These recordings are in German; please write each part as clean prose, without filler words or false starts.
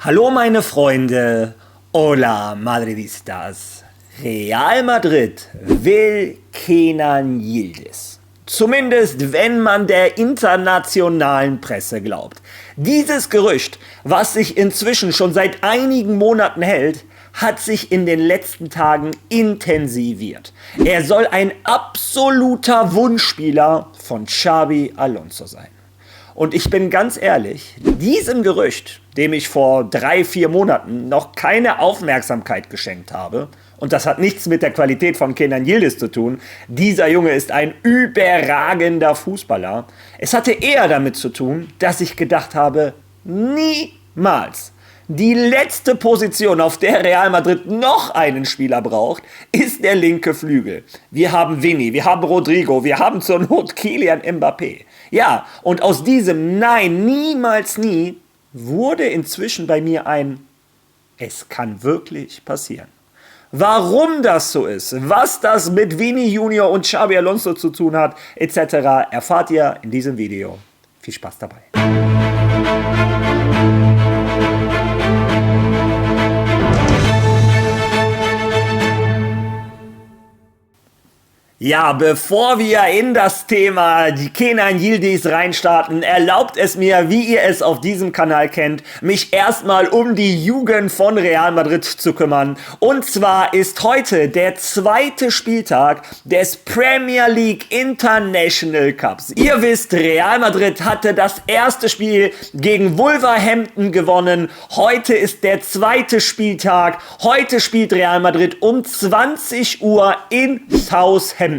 Hallo meine Freunde, hola Madridistas. Real Madrid will Kenan Yildiz. Zumindest wenn man der internationalen Presse glaubt. Dieses Gerücht, was sich inzwischen schon seit einigen Monaten hält, hat sich in den letzten Tagen intensiviert. Er soll ein absoluter Wunschspieler von Xabi Alonso sein. Und ich bin ganz ehrlich, diesem Gerücht, dem ich vor 3-4 Monaten noch keine Aufmerksamkeit geschenkt habe, und das hat nichts mit der Qualität von Kenan Yildiz zu tun, dieser Junge ist ein überragender Fußballer. Es hatte eher damit zu tun, dass ich gedacht habe, niemals. Die letzte Position, auf der Real Madrid noch einen Spieler braucht, ist der linke Flügel. Wir haben Vini, wir haben Rodrigo, wir haben zur Not Kylian Mbappé. Ja, und aus diesem Nein, niemals nie, wurde inzwischen bei mir ein Es kann wirklich passieren. Warum das so ist, was das mit Vini Junior und Xabi Alonso zu tun hat, etc., erfahrt ihr in diesem Video. Viel Spaß dabei. Ja, bevor wir in das Thema Kenan Yildiz reinstarten, erlaubt es mir, wie ihr es auf diesem Kanal kennt, mich erstmal um die Jugend von Real Madrid zu kümmern. Und zwar ist heute der zweite Spieltag des Premier League International Cups. Ihr wisst, Real Madrid hatte das erste Spiel gegen Wolverhampton gewonnen. Heute ist der zweite Spieltag. Heute spielt Real Madrid um 20 Uhr in Southampton.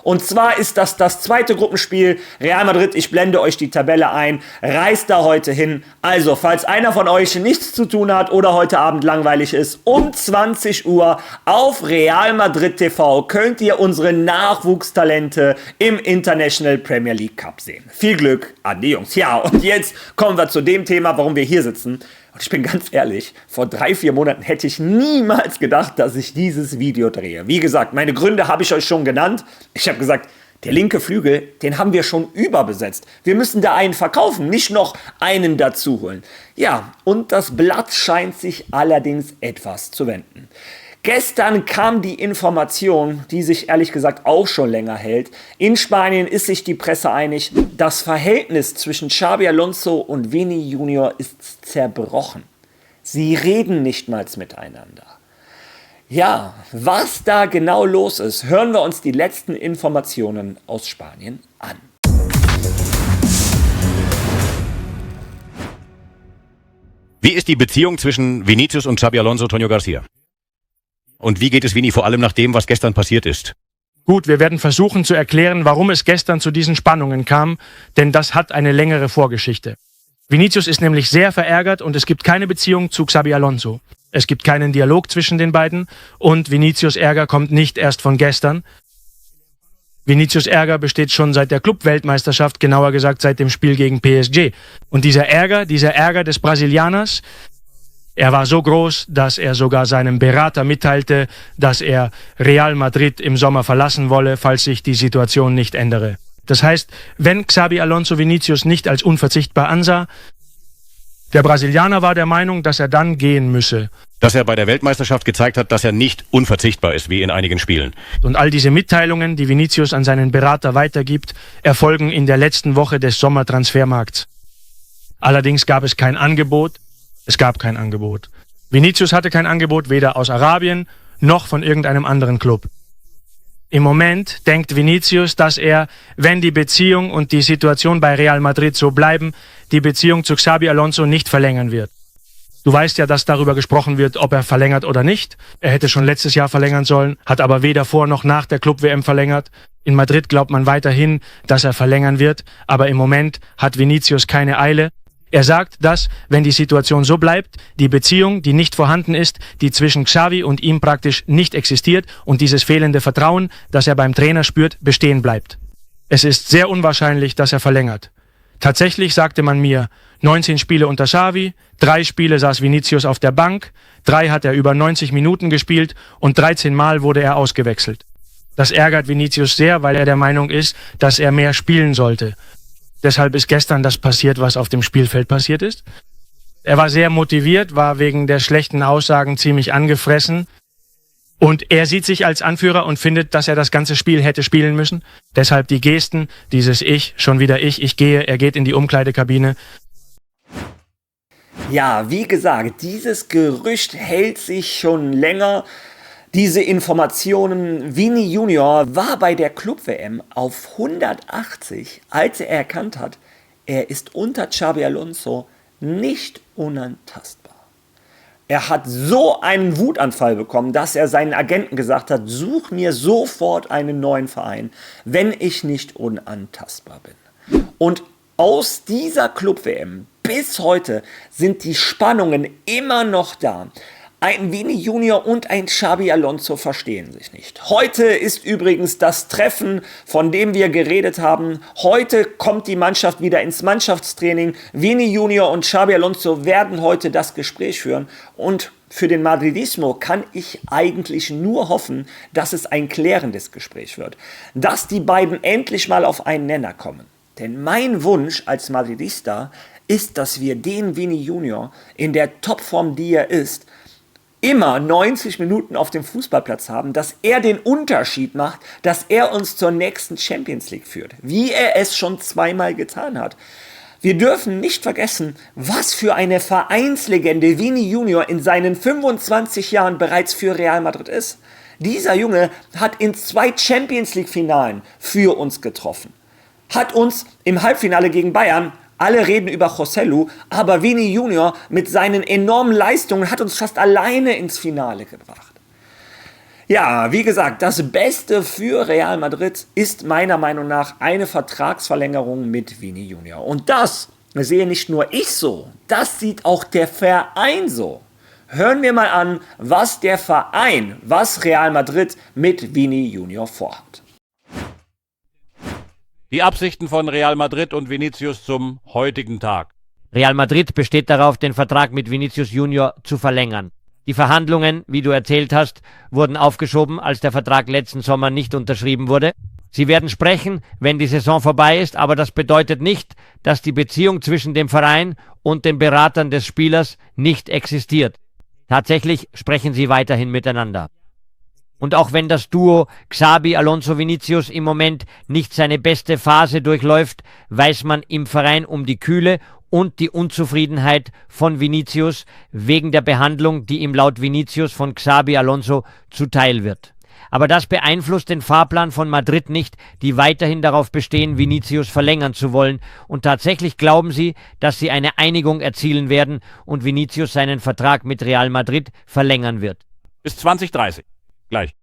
Und zwar ist das zweite Gruppenspiel. Real Madrid, ich blende euch die Tabelle ein, reist da heute hin. Also, falls einer von euch nichts zu tun hat oder heute Abend langweilig ist, um 20 Uhr auf Real Madrid TV könnt ihr unsere Nachwuchstalente im International Premier League Cup sehen. Viel Glück an die Jungs. Ja, und jetzt kommen wir zu dem Thema, warum wir hier sitzen. Und ich bin ganz ehrlich, vor 3-4 Monaten hätte ich niemals gedacht, dass ich dieses Video drehe. Wie gesagt, meine Gründe habe ich euch schon genannt. Ich habe gesagt, der linke Flügel, den haben wir schon überbesetzt. Wir müssen da einen verkaufen, nicht noch einen dazu holen. Ja, und das Blatt scheint sich allerdings etwas zu wenden. Gestern kam die Information, die sich ehrlich gesagt auch schon länger hält. In Spanien ist sich die Presse einig, das Verhältnis zwischen Xabi Alonso und Vini Junior ist zerbrochen. Sie reden nicht mal miteinander. Ja, was da genau los ist, hören wir uns die letzten Informationen aus Spanien an. Wie ist die Beziehung zwischen Vinicius und Xabi Alonso, Tonio Garcia? Und wie geht es Vini vor allem nach dem, was gestern passiert ist? Gut, wir werden versuchen zu erklären, warum es gestern zu diesen Spannungen kam, denn das hat eine längere Vorgeschichte. Vinicius ist nämlich sehr verärgert und es gibt keine Beziehung zu Xabi Alonso. Es gibt keinen Dialog zwischen den beiden und Vinicius' Ärger kommt nicht erst von gestern. Vinicius' Ärger besteht schon seit der Club-Weltmeisterschaft, genauer gesagt seit dem Spiel gegen PSG. Und dieser Ärger des Brasilianers, er war so groß, dass er sogar seinem Berater mitteilte, dass er Real Madrid im Sommer verlassen wolle, falls sich die Situation nicht ändere. Das heißt, wenn Xabi Alonso Vinicius nicht als unverzichtbar ansah, der Brasilianer war der Meinung, dass er dann gehen müsse. Dass er bei der Weltmeisterschaft gezeigt hat, dass er nicht unverzichtbar ist, wie in einigen Spielen. Und all diese Mitteilungen, die Vinicius an seinen Berater weitergibt, erfolgen in der letzten Woche des Sommertransfermarkts. Allerdings gab es kein Angebot. Es gab kein Angebot. Vinicius hatte kein Angebot, weder aus Arabien noch von irgendeinem anderen Club. Im Moment denkt Vinicius, dass er, wenn die Beziehung und die Situation bei Real Madrid so bleiben, die Beziehung zu Xabi Alonso nicht verlängern wird. Du weißt ja, dass darüber gesprochen wird, ob er verlängert oder nicht. Er hätte schon letztes Jahr verlängern sollen, hat aber weder vor noch nach der Club-WM verlängert. In Madrid glaubt man weiterhin, dass er verlängern wird, aber im Moment hat Vinicius keine Eile. Er sagt, dass, wenn die Situation so bleibt, die Beziehung, die nicht vorhanden ist, die zwischen Xavi und ihm praktisch nicht existiert und dieses fehlende Vertrauen, das er beim Trainer spürt, bestehen bleibt. Es ist sehr unwahrscheinlich, dass er verlängert. Tatsächlich sagte man mir, 19 Spiele unter Xavi, 3 Spiele saß Vinicius auf der Bank, 3 hat er über 90 Minuten gespielt und 13 Mal wurde er ausgewechselt. Das ärgert Vinicius sehr, weil er der Meinung ist, dass er mehr spielen sollte. Deshalb ist gestern das passiert, was auf dem Spielfeld passiert ist. Er war sehr motiviert, war wegen der schlechten Aussagen ziemlich angefressen. Und er sieht sich als Anführer und findet, dass er das ganze Spiel hätte spielen müssen. Deshalb die Gesten, dieses Ich, schon wieder ich gehe, er geht in die Umkleidekabine. Ja, wie gesagt, dieses Gerücht hält sich schon länger. Diese Informationen, Vini Junior war bei der Club-WM auf 180, als er erkannt hat, er ist unter Xabi Alonso nicht unantastbar. Er hat so einen Wutanfall bekommen, dass er seinen Agenten gesagt hat, such mir sofort einen neuen Verein, wenn ich nicht unantastbar bin. Und aus dieser Club-WM bis heute sind die Spannungen immer noch da. Ein Vini Junior und ein Xabi Alonso verstehen sich nicht. Heute ist übrigens das Treffen, von dem wir geredet haben. Heute kommt die Mannschaft wieder ins Mannschaftstraining. Vini Junior und Xabi Alonso werden heute das Gespräch führen. Und für den Madridismo kann ich eigentlich nur hoffen, dass es ein klärendes Gespräch wird. Dass die beiden endlich mal auf einen Nenner kommen. Denn mein Wunsch als Madridista ist, dass wir den Vini Junior in der Topform, die er ist, immer 90 Minuten auf dem Fußballplatz haben, dass er den Unterschied macht, dass er uns zur nächsten Champions League führt, wie er es schon zweimal getan hat. Wir dürfen nicht vergessen, was für eine Vereinslegende Vini Junior in seinen 25 Jahren bereits für Real Madrid ist. Dieser Junge hat in 2 Champions League Finalen für uns getroffen, hat uns im Halbfinale gegen Bayern, alle reden über Joselu, aber Vini Junior mit seinen enormen Leistungen hat uns fast alleine ins Finale gebracht. Ja, wie gesagt, das Beste für Real Madrid ist meiner Meinung nach eine Vertragsverlängerung mit Vini Junior. Und das sehe nicht nur ich so, das sieht auch der Verein so. Hören wir mal an, was der Verein, was Real Madrid mit Vini Junior vorhat. Die Absichten von Real Madrid und Vinicius zum heutigen Tag. Real Madrid besteht darauf, den Vertrag mit Vinicius Junior zu verlängern. Die Verhandlungen, wie du erzählt hast, wurden aufgeschoben, als der Vertrag letzten Sommer nicht unterschrieben wurde. Sie werden sprechen, wenn die Saison vorbei ist, aber das bedeutet nicht, dass die Beziehung zwischen dem Verein und den Beratern des Spielers nicht existiert. Tatsächlich sprechen sie weiterhin miteinander. Und auch wenn das Duo Xabi Alonso Vinicius im Moment nicht seine beste Phase durchläuft, weiß man im Verein um die Kühle und die Unzufriedenheit von Vinicius wegen der Behandlung, die ihm laut Vinicius von Xabi Alonso zuteil wird. Aber das beeinflusst den Fahrplan von Madrid nicht, die weiterhin darauf bestehen, Vinicius verlängern zu wollen. Und tatsächlich glauben sie, dass sie eine Einigung erzielen werden und Vinicius seinen Vertrag mit Real Madrid verlängern wird. Bis 2030. Gleich.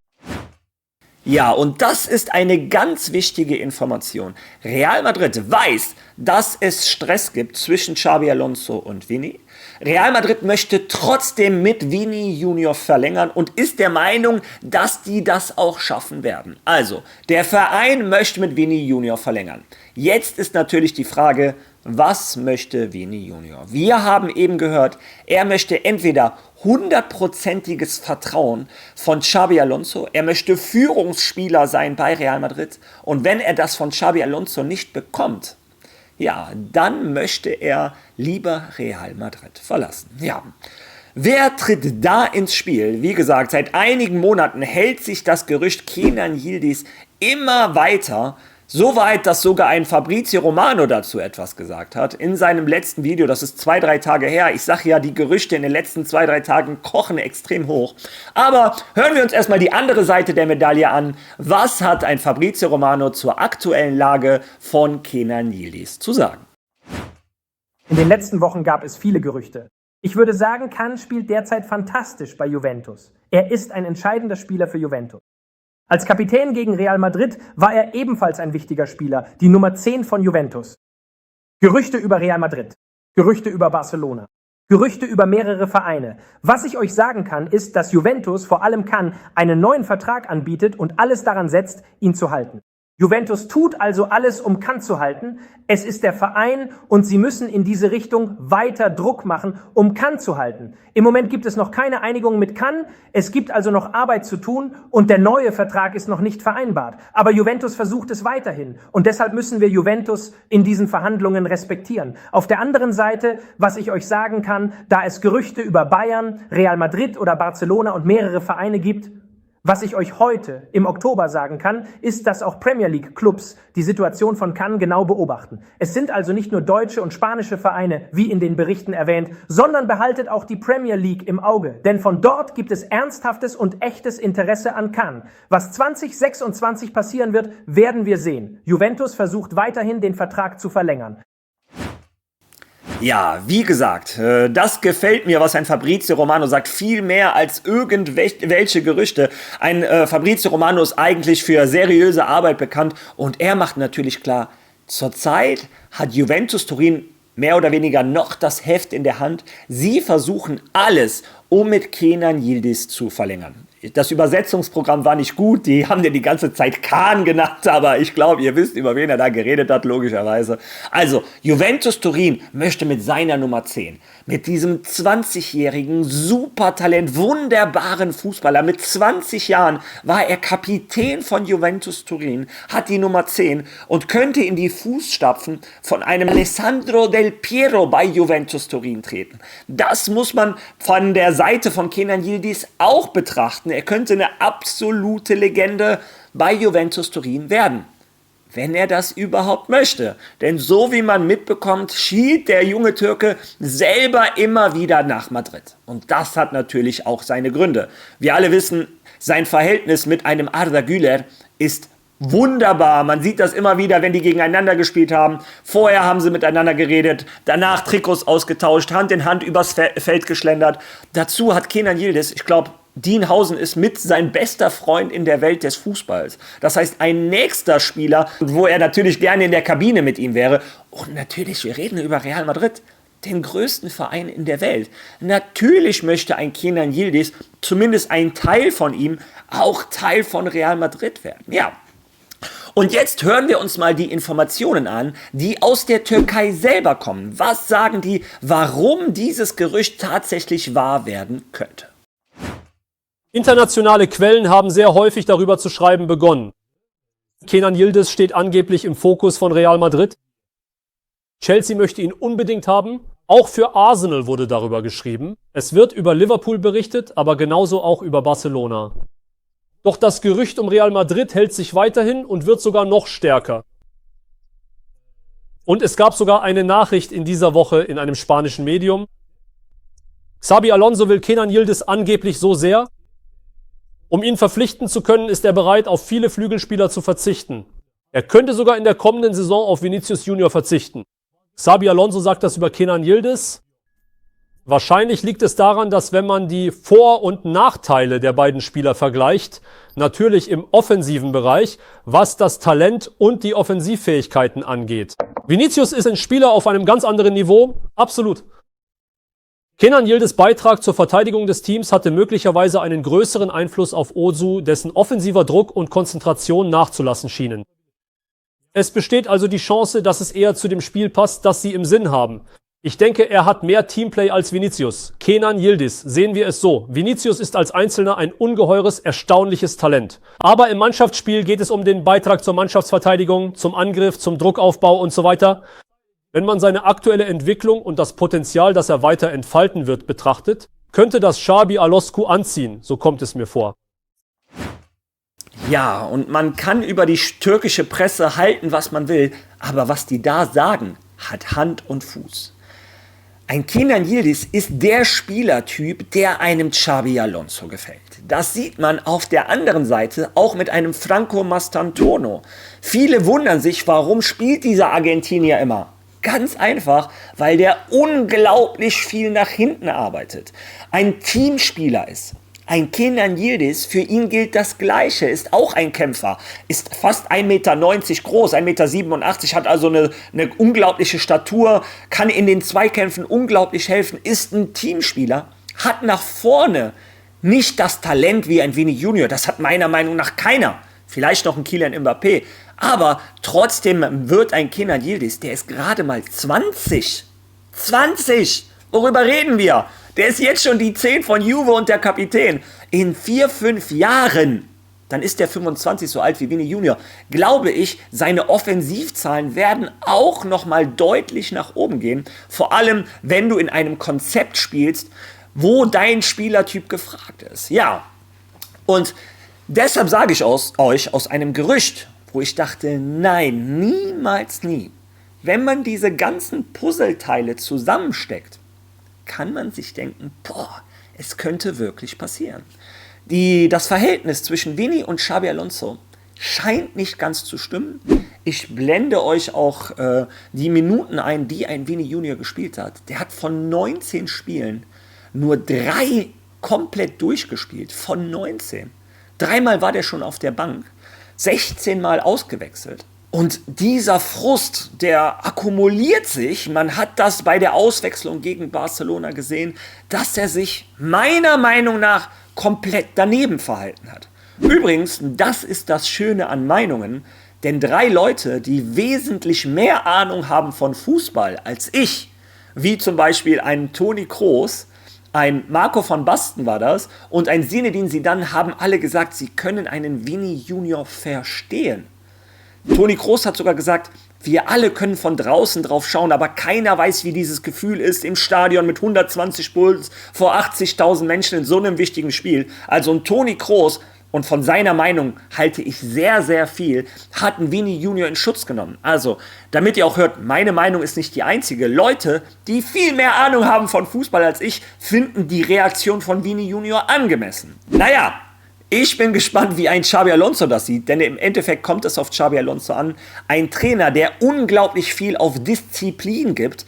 Ja, und das ist eine ganz wichtige Information. Real Madrid weiß, dass es Stress gibt zwischen Xabi Alonso und Vini. Real Madrid möchte trotzdem mit Vini Junior verlängern und ist der Meinung, dass die das auch schaffen werden. Also, der Verein möchte mit Vini Junior verlängern. Jetzt ist natürlich die Frage, was möchte Vini Junior? Wir haben eben gehört, er möchte entweder 100%iges Vertrauen von Xabi Alonso, er möchte Führungsspieler sein bei Real Madrid und wenn er das von Xabi Alonso nicht bekommt, ja, dann möchte er lieber Real Madrid verlassen. Ja. Wer tritt da ins Spiel? Wie gesagt, seit einigen Monaten hält sich das Gerücht Kenan Yildiz immer weiter. So weit, dass sogar ein Fabrizio Romano dazu etwas gesagt hat. In seinem letzten Video, das ist 2-3 Tage her. Ich sage ja, die Gerüchte in den letzten 2-3 Tagen kochen extrem hoch. Aber hören wir uns erstmal die andere Seite der Medaille an. Was hat ein Fabrizio Romano zur aktuellen Lage von Kenan Yildiz zu sagen? In den letzten Wochen gab es viele Gerüchte. Ich würde sagen, Can spielt derzeit fantastisch bei Juventus. Er ist ein entscheidender Spieler für Juventus. Als Kapitän gegen Real Madrid war er ebenfalls ein wichtiger Spieler, die Nummer 10 von Juventus. Gerüchte über Real Madrid, Gerüchte über Barcelona, Gerüchte über mehrere Vereine. Was ich euch sagen kann, ist, dass Juventus vor allem Can einen neuen Vertrag anbietet und alles daran setzt, ihn zu halten. Juventus tut also alles, um Cannes zu halten. Es ist der Verein und sie müssen in diese Richtung weiter Druck machen, um Cannes zu halten. Im Moment gibt es noch keine Einigung mit Cannes. Es gibt also noch Arbeit zu tun und der neue Vertrag ist noch nicht vereinbart. Aber Juventus versucht es weiterhin und deshalb müssen wir Juventus in diesen Verhandlungen respektieren. Auf der anderen Seite, was ich euch sagen kann, da es Gerüchte über Bayern, Real Madrid oder Barcelona und mehrere Vereine gibt, was ich euch heute im Oktober sagen kann, ist, dass auch Premier League Clubs die Situation von Cannes genau beobachten. Es sind also nicht nur deutsche und spanische Vereine, wie in den Berichten erwähnt, sondern behaltet auch die Premier League im Auge. Denn von dort gibt es ernsthaftes und echtes Interesse an Cannes. Was 2026 passieren wird, werden wir sehen. Juventus versucht weiterhin, den Vertrag zu verlängern. Ja, wie gesagt, das gefällt mir, was ein Fabrizio Romano sagt, viel mehr als irgendwelche Gerüchte. Ein Fabrizio Romano ist eigentlich für seriöse Arbeit bekannt und er macht natürlich klar, zurzeit hat Juventus Turin mehr oder weniger noch das Heft in der Hand. Sie versuchen alles, um mit Kenan Yildiz zu verlängern. Das Übersetzungsprogramm war nicht gut, die haben den die ganze Zeit Kahn genannt, aber ich glaube, ihr wisst, über wen er da geredet hat, logischerweise. Also, Juventus Turin möchte mit seiner Nummer 10, mit diesem 20-jährigen Supertalent, wunderbaren Fußballer, mit 20 Jahren war er Kapitän von Juventus Turin, hat die Nummer 10 und könnte in die Fußstapfen von einem Alessandro Del Piero bei Juventus Turin treten. Das muss man von der Seite von Kenan Yildiz auch betrachten. Er könnte eine absolute Legende bei Juventus Turin werden, wenn er das überhaupt möchte. Denn so wie man mitbekommt, schielt der junge Türke selber immer wieder nach Madrid. Und das hat natürlich auch seine Gründe. Wir alle wissen, sein Verhältnis mit einem Arda Güler ist wunderbar. Man sieht das immer wieder, wenn die gegeneinander gespielt haben. Vorher haben sie miteinander geredet, danach Trikots ausgetauscht, Hand in Hand übers Feld geschlendert. Dazu hat Kenan Yildiz, ich glaube, Dean Housen ist mit sein bester Freund in der Welt des Fußballs. Das heißt, ein nächster Spieler, wo er natürlich gerne in der Kabine mit ihm wäre. Und natürlich, wir reden über Real Madrid, den größten Verein in der Welt. Natürlich möchte ein Kenan Yildiz, zumindest ein Teil von ihm, auch Teil von Real Madrid werden. Ja. Und jetzt hören wir uns mal die Informationen an, die aus der Türkei selber kommen. Was sagen die, warum dieses Gerücht tatsächlich wahr werden könnte? Internationale Quellen haben sehr häufig darüber zu schreiben begonnen. Kenan Yildiz steht angeblich im Fokus von Real Madrid. Chelsea möchte ihn unbedingt haben. Auch für Arsenal wurde darüber geschrieben. Es wird über Liverpool berichtet, aber genauso auch über Barcelona. Doch das Gerücht um Real Madrid hält sich weiterhin und wird sogar noch stärker. Und es gab sogar eine Nachricht in dieser Woche in einem spanischen Medium. Xabi Alonso will Kenan Yildiz angeblich so sehr. Um ihn verpflichten zu können, ist er bereit, auf viele Flügelspieler zu verzichten. Er könnte sogar in der kommenden Saison auf Vinicius Junior verzichten. Xabi Alonso sagt das über Kenan Yildiz. Wahrscheinlich liegt es daran, dass wenn man die Vor- und Nachteile der beiden Spieler vergleicht, natürlich im offensiven Bereich, was das Talent und die Offensivfähigkeiten angeht. Vinicius ist ein Spieler auf einem ganz anderen Niveau, absolut. Kenan Yildiz' Beitrag zur Verteidigung des Teams hatte möglicherweise einen größeren Einfluss auf Özil, dessen offensiver Druck und Konzentration nachzulassen schienen. Es besteht also die Chance, dass es eher zu dem Spiel passt, das sie im Sinn haben. Ich denke, er hat mehr Teamplay als Vinicius. Kenan Yildiz, sehen wir es so. Vinicius ist als Einzelner ein ungeheures, erstaunliches Talent. Aber im Mannschaftsspiel geht es um den Beitrag zur Mannschaftsverteidigung, zum Angriff, zum Druckaufbau und so weiter. Wenn man seine aktuelle Entwicklung und das Potenzial, das er weiter entfalten wird, betrachtet, könnte das Xabi Alonso anziehen, so kommt es mir vor. Ja, und man kann über die türkische Presse halten, was man will, aber was die da sagen, hat Hand und Fuß. Ein Kenan Yildiz ist der Spielertyp, der einem Xabi Alonso gefällt. Das sieht man auf der anderen Seite auch mit einem Franco Mastantuono. Viele wundern sich, warum spielt dieser Argentinier immer? Ganz einfach, weil der unglaublich viel nach hinten arbeitet. Ein Teamspieler ist. Ein Kenan Yildiz, für ihn gilt das Gleiche, ist auch ein Kämpfer, ist fast 1,90 Meter groß, 1,87 Meter, hat also eine unglaubliche Statur, kann in den Zweikämpfen unglaublich helfen, ist ein Teamspieler, hat nach vorne nicht das Talent wie ein Vini Junior, das hat meiner Meinung nach keiner. Vielleicht noch ein Kylian Mbappé, Aber trotzdem wird ein Kenan Yildiz, der ist gerade mal 20. 20! Worüber reden wir? Der ist jetzt schon die 10 von Juve und der Kapitän. In 4, 5 Jahren, dann ist der 25, so alt wie Vini Junior, glaube ich, seine Offensivzahlen werden auch nochmal deutlich nach oben gehen. Vor allem, wenn du in einem Konzept spielst, wo dein Spielertyp gefragt ist. Ja, und deshalb sage ich euch aus einem Gerücht, wo ich dachte, nein, niemals nie. Wenn man diese ganzen Puzzleteile zusammensteckt, kann man sich denken, boah, es könnte wirklich passieren. Das Verhältnis zwischen Vini und Xabi Alonso scheint nicht ganz zu stimmen. Ich blende euch auch die Minuten ein, die ein Vini Junior gespielt hat. Der hat von 19 Spielen nur 3 komplett durchgespielt. Von 19. 3-mal war der schon auf der Bank. 16 Mal ausgewechselt. Und dieser Frust, der akkumuliert sich. Man hat das bei der Auswechslung gegen Barcelona gesehen, dass er sich meiner Meinung nach komplett daneben verhalten hat. Übrigens, das ist das Schöne an Meinungen, denn 3 Leute, die wesentlich mehr Ahnung haben von Fußball als ich, wie zum Beispiel ein Toni Kroos, ein Marco van Basten war das und ein Zinedine Zidane, haben alle gesagt, sie können einen Vini Junior verstehen. Toni Kroos hat sogar gesagt, wir alle können von draußen drauf schauen, aber keiner weiß, wie dieses Gefühl ist im Stadion mit 120 Puls vor 80.000 Menschen in so einem wichtigen Spiel. Also ein Toni Kroos, und von seiner Meinung halte ich sehr, sehr viel, hat ein Vini Junior in Schutz genommen. Also, damit ihr auch hört, meine Meinung ist nicht die einzige. Leute, die viel mehr Ahnung haben von Fußball als ich, finden die Reaktion von Vini Junior angemessen. Naja, ich bin gespannt, wie ein Xabi Alonso das sieht, denn im Endeffekt kommt es auf Xabi Alonso an. Ein Trainer, der unglaublich viel auf Disziplin gibt.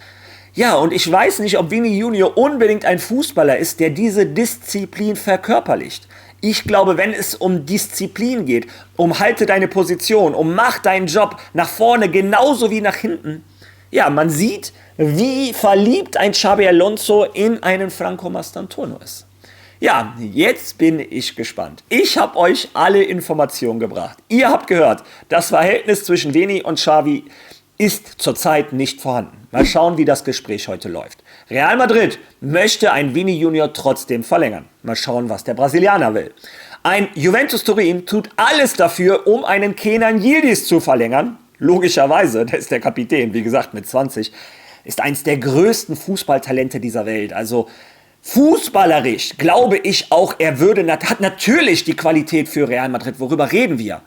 Ja, und ich weiß nicht, ob Vini Junior unbedingt ein Fußballer ist, der diese Disziplin verkörperlicht. Ich glaube, wenn es um Disziplin geht, um halte deine Position, um mach deinen Job nach vorne genauso wie nach hinten, ja, man sieht, wie verliebt ein Xabi Alonso in einen Franco Mastantuono ist. Ja, jetzt bin ich gespannt. Ich habe euch alle Informationen gebracht. Ihr habt gehört, das Verhältnis zwischen Vini und Xavi ist zurzeit nicht vorhanden. Mal schauen, wie das Gespräch heute läuft. Real Madrid möchte ein Vini Junior trotzdem verlängern. Mal schauen, was der Brasilianer will. Ein Juventus Turin tut alles dafür, um einen Kenan Yildiz zu verlängern. Logischerweise, der ist der Kapitän, wie gesagt, mit 20. Ist eins der größten Fußballtalente dieser Welt. Also fußballerisch glaube ich auch, hat natürlich die Qualität für Real Madrid. Worüber reden wir?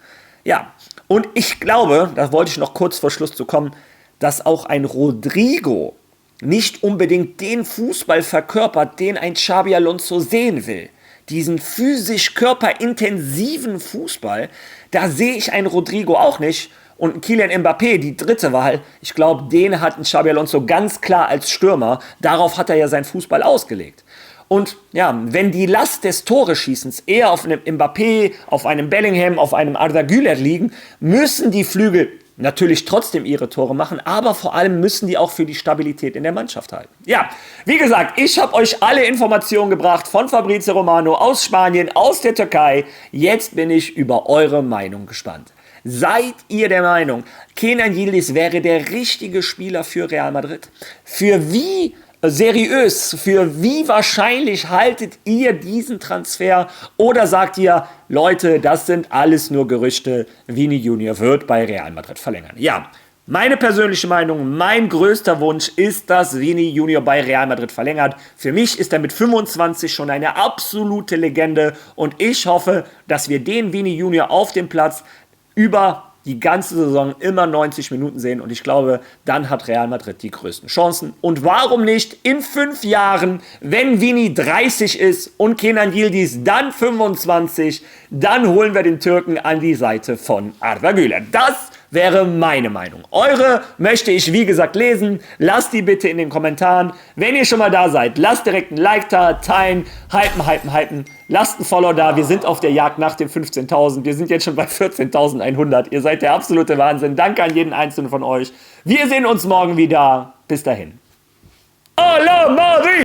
Ja, und ich glaube, da wollte ich noch kurz vor Schluss zu kommen, dass auch ein Rodrigo nicht unbedingt den Fußball verkörpert, den ein Xabi Alonso sehen will. Diesen physisch körperintensiven Fußball, da sehe ich einen Rodrigo auch nicht. Und Kylian Mbappé, die dritte Wahl, ich glaube, den hat ein Xabi Alonso ganz klar als Stürmer. Darauf hat er ja seinen Fußball ausgelegt. Und ja, wenn die Last des Tore-Schießens eher auf einem Mbappé, auf einem Bellingham, auf einem Arda Güler liegen, müssen die Flügel natürlich trotzdem ihre Tore machen, aber vor allem müssen die auch für die Stabilität in der Mannschaft halten. Ja, wie gesagt, ich habe euch alle Informationen gebracht von Fabrizio Romano aus Spanien, aus der Türkei. Jetzt bin ich über eure Meinung gespannt. Seid ihr der Meinung, Kenan Yildiz wäre der richtige Spieler für Real Madrid? Für wie seriös, für wie wahrscheinlich haltet ihr diesen Transfer? Oder sagt ihr, Leute, das sind alles nur Gerüchte, Vini Junior wird bei Real Madrid verlängern? Ja, meine persönliche Meinung, mein größter Wunsch ist, dass Vini Junior bei Real Madrid verlängert. Für mich ist er mit 25 schon eine absolute Legende und ich hoffe, dass wir den Vini Junior auf dem Platz über die ganze Saison immer 90 Minuten sehen und ich glaube, dann hat Real Madrid die größten Chancen. Und warum nicht in 5 Jahren, wenn Vini 30 ist und Kenan Yildiz dann 25, dann holen wir den Türken an die Seite von Arda Güler. Das wäre meine Meinung. Eure möchte ich, wie gesagt, lesen. Lasst die bitte in den Kommentaren. Wenn ihr schon mal da seid, lasst direkt ein Like da, teilen, hypen. Lasst ein Follow da. Wir sind auf der Jagd nach den 15.000. Wir sind jetzt schon bei 14.100. Ihr seid der absolute Wahnsinn. Danke an jeden einzelnen von euch. Wir sehen uns morgen wieder. Bis dahin. Hola, Madrid!